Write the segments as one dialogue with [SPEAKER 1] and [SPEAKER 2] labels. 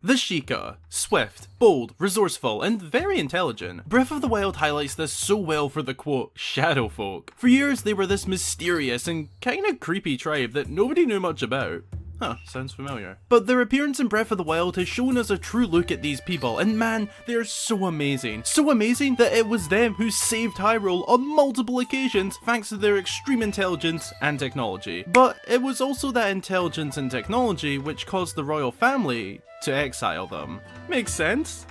[SPEAKER 1] The Sheikah. Swift, bold, resourceful, and very intelligent. Breath of the Wild highlights this so well for the quote, shadow folk. For years they were this mysterious and kinda creepy tribe that nobody knew much about. Huh, sounds familiar. But their appearance in Breath of the Wild has shown us a true look at these people, and man, they are so amazing. So amazing that it was them who saved Hyrule on multiple occasions thanks to their extreme intelligence and technology. But it was also that intelligence and technology which caused the royal family to exile them. Makes sense?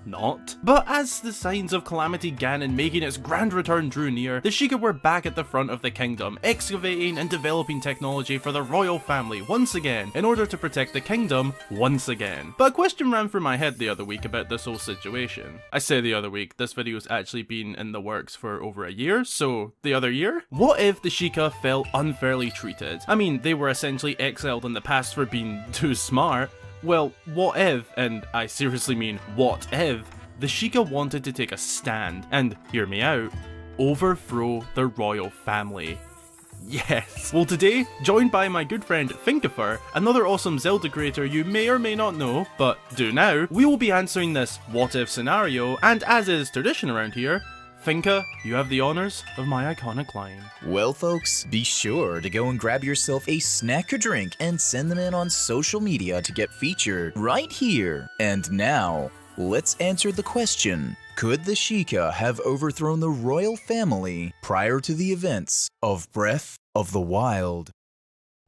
[SPEAKER 1] Not. But as the signs of Calamity Ganon making its grand return drew near, the Sheikah were back at the front of the kingdom, excavating and developing technology for the royal family once again, in order to protect the kingdom once again. But a question ran through my head the other week about this whole situation. I say the other week, this video's actually been in the works for over a year, so the other year? What if the Sheikah felt unfairly treated? I mean, they were essentially exiled in the past for being too smart. Well, what if, and I seriously mean what if, the Sheikah wanted to take a stand and, hear me out, overthrow the royal family? Yes! Well, today, joined by my good friend Finkifer, another awesome Zelda creator you may or may not know, but do now, we will be answering this what if scenario, and as is tradition around here, Finka, you have the honours of my iconic line.
[SPEAKER 2] Well folks, be sure to go and grab yourself a snack or drink and send them in on social media to get featured right here. And now, let's answer the question, could the Sheikah have overthrown the royal family prior to the events of Breath of the Wild?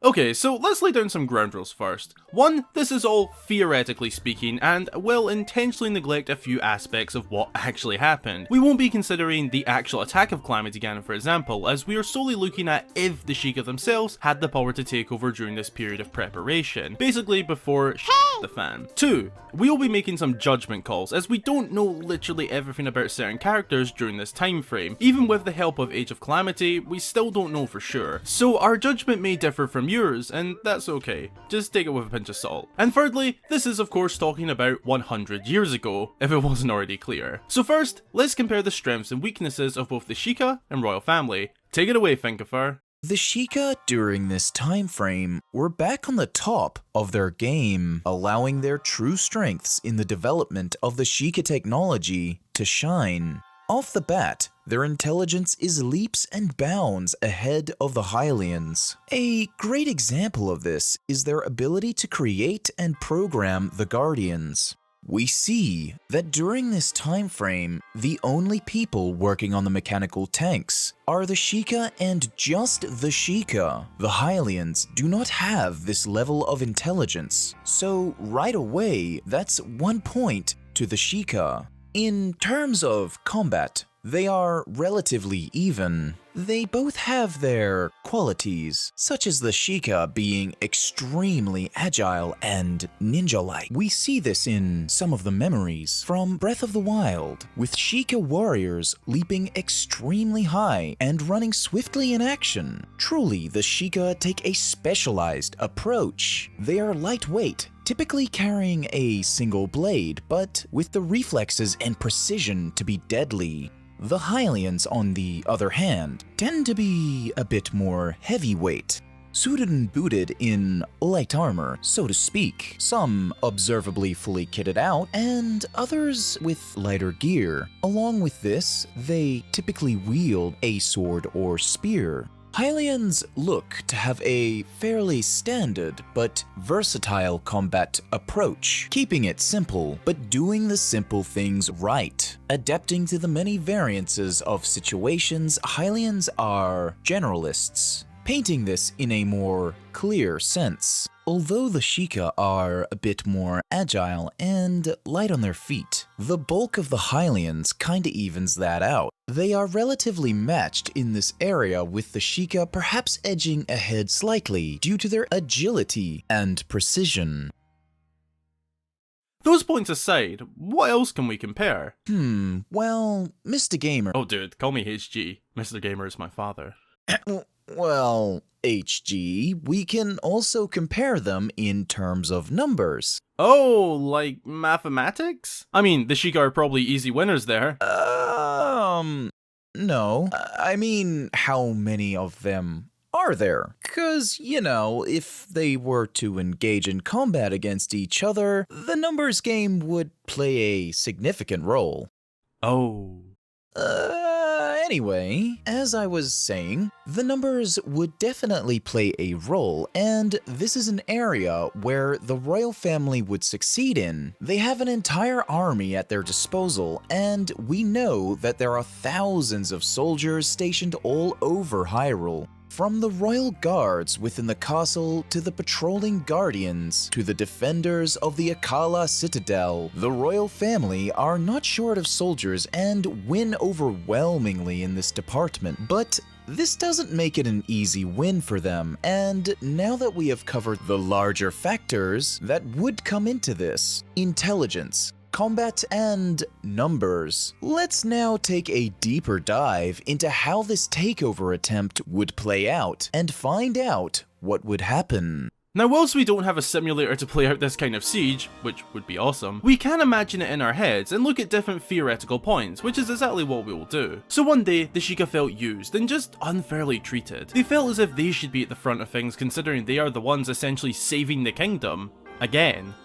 [SPEAKER 1] Okay, so let's lay down some ground rules first. 1, this is all theoretically speaking, and will intentionally neglect a few aspects of what actually happened. We won't be considering the actual attack of Calamity Ganon, for example, as we are solely looking at if the Sheikah themselves had the power to take over during this period of preparation, basically before the fan. 2, we will be making some judgment calls, as we don't know literally everything about certain characters during this time frame. Even with the help of Age of Calamity, we still don't know for sure. So our judgment may differ from yours, and that's okay. Just take it with a pinch of salt. And thirdly, this is of course talking about 100 years ago, if it wasn't already clear. So first, let's compare the strengths and weaknesses of both the Sheikah and royal family. Take it away, Finkifer.
[SPEAKER 2] The Sheikah during this time frame were back on the top of their game, allowing their true strengths in the development of the Sheikah technology to shine. Off the bat, their intelligence is leaps and bounds ahead of the Hylians. A great example of this is their ability to create and program the Guardians. We see that during this time frame, the only people working on the mechanical tanks are the Sheikah and just the Sheikah. The Hylians do not have this level of intelligence, so right away, that's 1 point to the Sheikah. In terms of combat, they are relatively even. They both have their qualities, such as the Sheikah being extremely agile and ninja-like. We see this in some of the memories from Breath of the Wild, with Sheikah warriors leaping extremely high and running swiftly in action. Truly, the Sheikah take a specialized approach. They are lightweight, typically carrying a single blade, but with the reflexes and precision to be deadly. The Hylians, on the other hand, tend to be a bit more heavyweight, suited and booted in light armor, so to speak, some observably fully kitted out, and others with lighter gear. Along with this, they typically wield a sword or spear. Hylians look to have a fairly standard but versatile combat approach, keeping it simple but doing the simple things right. Adapting to the many variances of situations, Hylians are generalists, painting this in a more clear sense. Although the Sheikah are a bit more agile and light on their feet, the bulk of the Hylians kinda evens that out. They are relatively matched in this area, with the Sheikah perhaps edging ahead slightly due to their agility and precision.
[SPEAKER 1] Those points aside, what else can we compare?
[SPEAKER 2] Well, Mr. Gamer...
[SPEAKER 1] Oh dude, call me HG. Mr. Gamer is my father.
[SPEAKER 2] Well, HG, we can also compare them in terms of numbers.
[SPEAKER 1] Oh, like mathematics? I mean, the Sheikah are probably easy winners there.
[SPEAKER 2] No. I mean, how many of them are there? 'Cause, if they were to engage in combat against each other, the numbers game would play a significant role.
[SPEAKER 1] Oh.
[SPEAKER 2] Anyway, as I was saying, the numbers would definitely play a role, and this is an area where the royal family would succeed in. They have an entire army at their disposal, and we know that there are thousands of soldiers stationed all over Hyrule. From the royal guards within the castle to the patrolling guardians to the defenders of the Akala Citadel, the royal family are not short of soldiers and win overwhelmingly in this department. But this doesn't make it an easy win for them, and now that we have covered the larger factors that would come into this, intelligence, combat, and numbers, let's now take a deeper dive into how this takeover attempt would play out and find out what would happen.
[SPEAKER 1] Now, whilst we don't have a simulator to play out this kind of siege, which would be awesome, we can imagine it in our heads and look at different theoretical points, which is exactly what we will do. So one day, the Sheikah felt used and just unfairly treated. They felt as if they should be at the front of things, considering they are the ones essentially saving the kingdom. Again.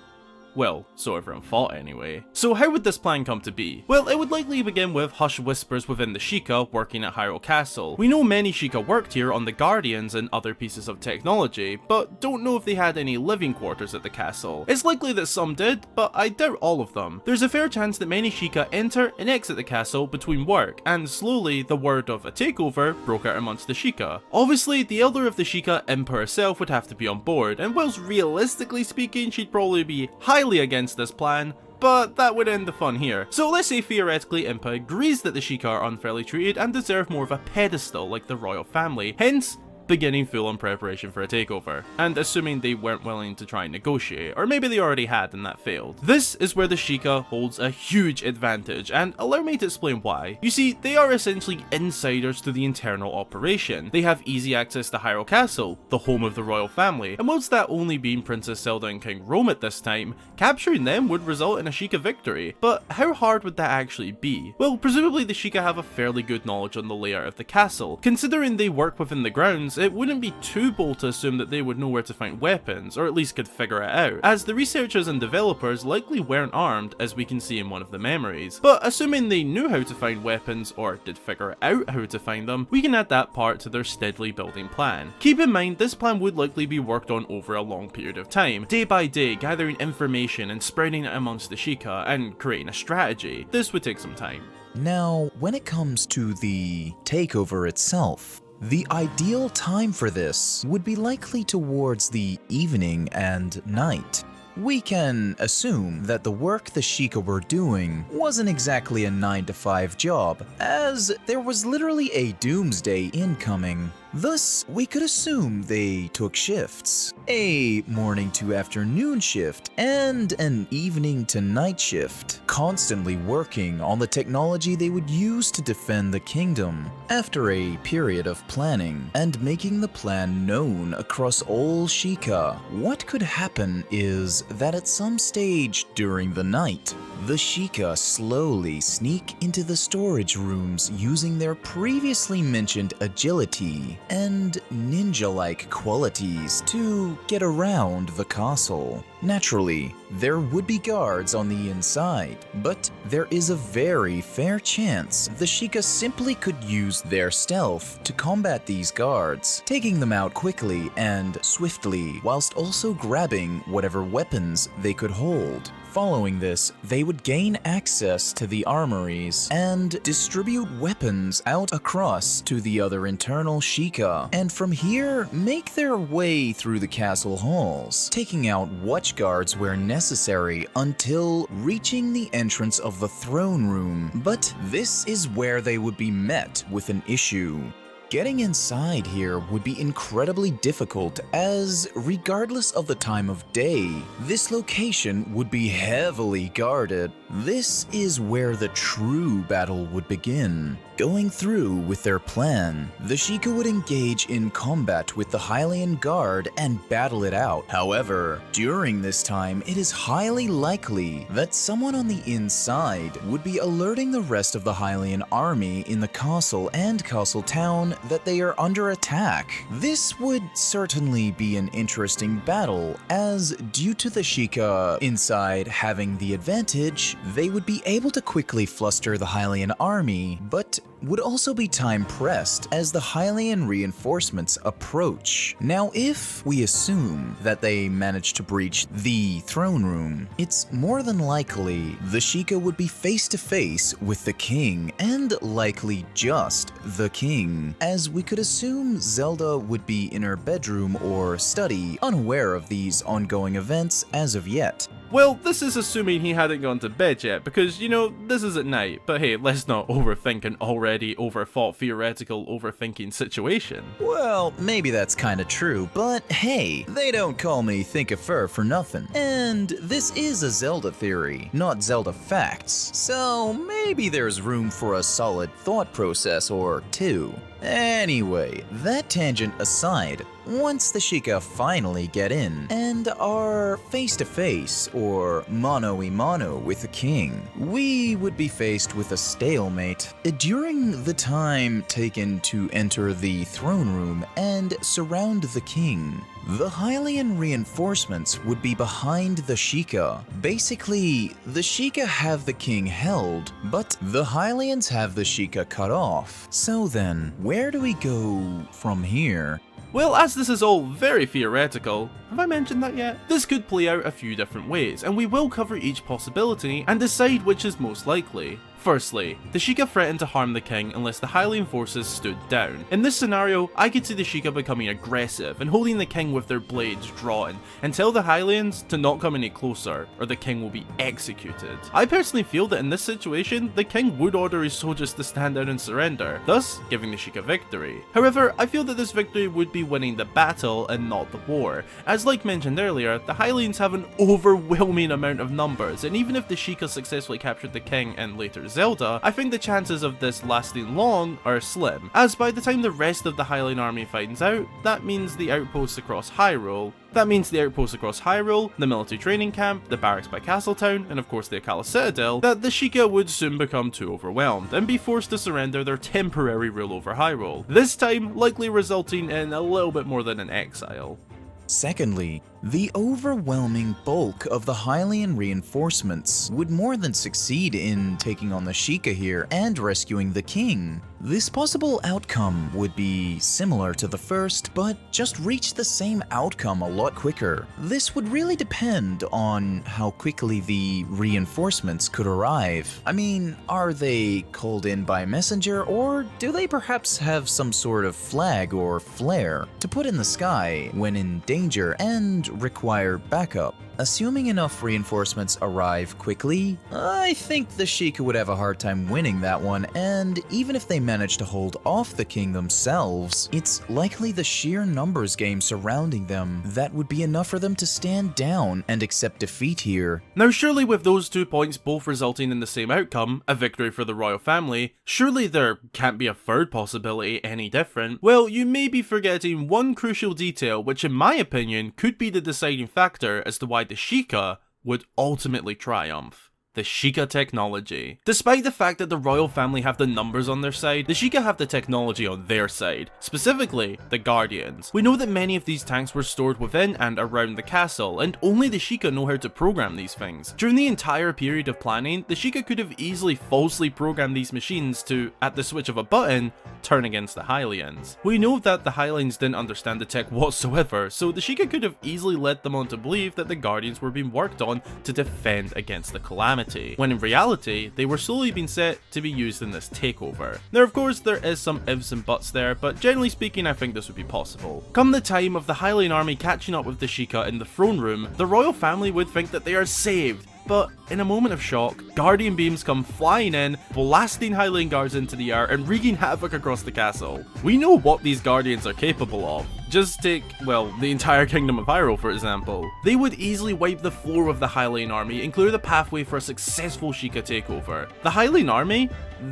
[SPEAKER 1] Well, so everyone thought anyway. So how would this plan come to be? Well, it would likely begin with hushed whispers within the Sheikah working at Hyrule Castle. We know many Sheikah worked here on the Guardians and other pieces of technology, but don't know if they had any living quarters at the castle. It's likely that some did, but I doubt all of them. There's a fair chance that many Sheikah enter and exit the castle between work, and slowly the word of a takeover broke out amongst the Sheikah. Obviously, the elder of the Sheikah, Impa herself, would have to be on board, and whilst realistically speaking, she'd probably be highly against this plan, but that would end the fun here. So let's say theoretically Impa agrees that the Sheikah are unfairly treated and deserve more of a pedestal like the royal family, hence beginning full-on preparation for a takeover, and assuming they weren't willing to try and negotiate, or maybe they already had and that failed. This is where the Sheikah holds a huge advantage, and allow me to explain why. You see, they are essentially insiders to the internal operation. They have easy access to Hyrule Castle, the home of the royal family, and whilst that only being Princess Zelda and King Rome at this time, capturing them would result in a Sheikah victory. But how hard would that actually be? Well, presumably the Sheikah have a fairly good knowledge on the layout of the castle. Considering they work within the grounds, it wouldn't be too bold to assume that they would know where to find weapons, or at least could figure it out, as the researchers and developers likely weren't armed, as we can see in one of the memories. But assuming they knew how to find weapons, or did figure out how to find them, we can add that part to their steadily building plan. Keep in mind, this plan would likely be worked on over a long period of time, day by day, gathering information and spreading it amongst the Sheikah, and creating a strategy. This would take some time.
[SPEAKER 2] Now, when it comes to the takeover itself, the ideal time for this would be likely towards the evening and night. We can assume that the work the Sheikah were doing wasn't exactly a 9-to-5 job, as there was literally a doomsday incoming. Thus, we could assume they took shifts, a morning to afternoon shift and an evening to night shift, constantly working on the technology they would use to defend the kingdom. After a period of planning and making the plan known across all Sheikah, what could happen is that at some stage during the night, the Sheikah slowly sneak into the storage rooms using their previously mentioned agility and ninja-like qualities to get around the castle. Naturally, there would be guards on the inside, but there is a very fair chance the Sheikah simply could use their stealth to combat these guards, taking them out quickly and swiftly, whilst also grabbing whatever weapons they could hold. Following this, they would gain access to the armories and distribute weapons out across to the other internal Sheikah, and from here, make their way through the castle halls, taking out watch guards where necessary until reaching the entrance of the throne room. But this is where they would be met with an issue. Getting inside here would be incredibly difficult, as regardless of the time of day, this location would be heavily guarded. This is where the true battle would begin. Going through with their plan, the Sheikah would engage in combat with the Hylian Guard and battle it out. However, during this time, it is highly likely that someone on the inside would be alerting the rest of the Hylian army in the castle and castle town that they are under attack. This would certainly be an interesting battle, as due to the Sheikah inside having the advantage, they would be able to quickly fluster the Hylian army, but would also be time pressed as the Hylian reinforcements approach. Now, if we assume that they manage to breach the throne room, it's more than likely the Sheikah would be face to face with the king, and likely just the king, as we could assume Zelda would be in her bedroom or study, unaware of these ongoing events as of yet.
[SPEAKER 1] Well, this is assuming he hadn't gone to bed yet, because, you know, this is at night, but hey, let's not overthink an already overthought theoretical overthinking situation.
[SPEAKER 2] Well, maybe that's kinda true, but hey, they don't call me Thinkifer for nothing. And this is a Zelda theory, not Zelda facts, so maybe there's room for a solid thought process or two. Anyway, that tangent aside, once the Sheikah finally get in and are face to face or mano a mano with the king, we would be faced with a stalemate. During the time taken to enter the throne room and surround the king, the Hylian reinforcements would be behind the Sheikah. Basically, the Sheikah have the king held, but the Hylians have the Sheikah cut off. So then, where do we go from here?
[SPEAKER 1] Well, as this is all very theoretical, have I mentioned that yet? This could play out a few different ways, and we will cover each possibility and decide which is most likely. Firstly, the Sheikah threatened to harm the king unless the Hylian forces stood down. In this scenario, I could see the Sheikah becoming aggressive and holding the king with their blades drawn and tell the Hylians to not come any closer or the king will be executed. I personally feel that in this situation, the king would order his soldiers to stand down and surrender, thus giving the Sheikah victory. However, I feel that this victory would be winning the battle and not the war, as like mentioned earlier, the Hylians have an overwhelming amount of numbers, and even if the Sheikah successfully captured the king and later Zelda, I think the chances of this lasting long are slim, as by the time the rest of the Hylian army finds out, that means the outposts across Hyrule, the military training camp, the barracks by Castletown, and of course the Akala Citadel, that the Sheikah would soon become too overwhelmed and be forced to surrender their temporary rule over Hyrule, this time likely resulting in a little bit more than an exile.
[SPEAKER 2] Secondly, the overwhelming bulk of the Hylian reinforcements would more than succeed in taking on the Sheikah here and rescuing the king. This possible outcome would be similar to the first, but just reach the same outcome a lot quicker. This would really depend on how quickly the reinforcements could arrive. I mean, are they called in by messenger, or do they perhaps have some sort of flag or flare to put in the sky when in danger and require backup? Assuming enough reinforcements arrive quickly, I think the Sheikah would have a hard time winning that one, and even if they manage to hold off the king themselves, it's likely the sheer numbers game surrounding them that would be enough for them to stand down and accept defeat here.
[SPEAKER 1] Now surely with those 2 points both resulting in the same outcome, a victory for the royal family, surely there can't be a third possibility any different? Well, you may be forgetting one crucial detail which in my opinion could be the deciding factor as to why the Sheikah would ultimately triumph. The Sheikah technology. Despite the fact that the royal family have the numbers on their side, the Sheikah have the technology on their side, specifically the Guardians. We know that many of these tanks were stored within and around the castle, and only the Sheikah know how to program these things. During the entire period of planning, the Sheikah could have easily falsely programmed these machines to, at the switch of a button, turn against the Hylians. We know that the Hylians didn't understand the tech whatsoever, so the Sheikah could have easily led them on to believe that the Guardians were being worked on to defend against the Calamity, when in reality, they were slowly being set to be used in this takeover. Now of course there is some ifs and buts there, but generally speaking I think this would be possible. Come the time of the Hylian army catching up with the Sheikah in the throne room, the royal family would think that they are saved, but in a moment of shock, Guardian beams come flying in, blasting Hylian guards into the air and wreaking havoc across the castle. We know what these Guardians are capable of. Just take, well, the entire kingdom of Hyrule for example. They would easily wipe the floor of the Hylian army and clear the pathway for a successful Sheikah takeover. The Hylian army?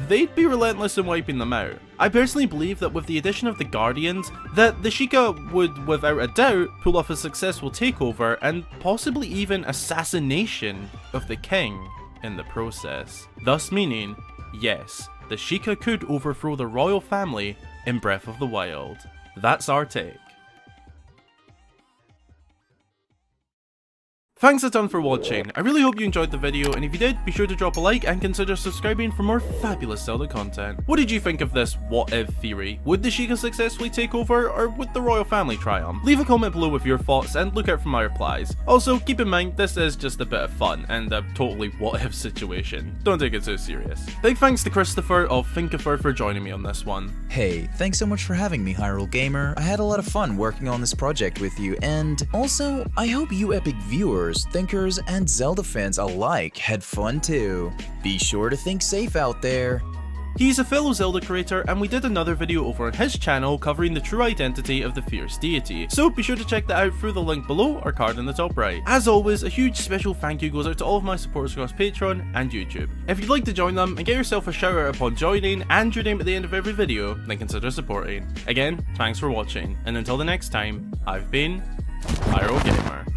[SPEAKER 1] They'd be relentless in wiping them out. I personally believe that with the addition of the Guardians, that the Sheikah would without a doubt pull off a successful takeover and possibly even assassination of the king in the process. Thus meaning, yes, the Sheikah could overthrow the royal family in Breath of the Wild. That's our take. Thanks a ton for watching. I really hope you enjoyed the video, and if you did, be sure to drop a like and consider subscribing for more fabulous Zelda content. What did you think of this what if theory? Would the Sheikah successfully take over, or would the royal family triumph? Leave a comment below with your thoughts and look out for my replies. Also, keep in mind, this is just a bit of fun and a totally what if situation. Don't take it so serious. Big thanks to Christopher of Thinkifer for joining me on this one.
[SPEAKER 2] Hey, thanks so much for having me, Hyrule Gamer. I had a lot of fun working on this project with you, and also, I hope you epic viewers, thinkers, and Zelda fans alike had fun too. Be sure to think safe out there.
[SPEAKER 1] He's a fellow Zelda creator, and we did another video over on his channel covering the true identity of the fierce deity, so be sure to check that out through the link below or card in the top right. As always, a huge special thank you goes out to all of my supporters across Patreon and YouTube. If you'd like to join them and get yourself a shout out upon joining and your name at the end of every video, then consider supporting. Again, thanks for watching, and until the next time, I've been Hyrule Gamer.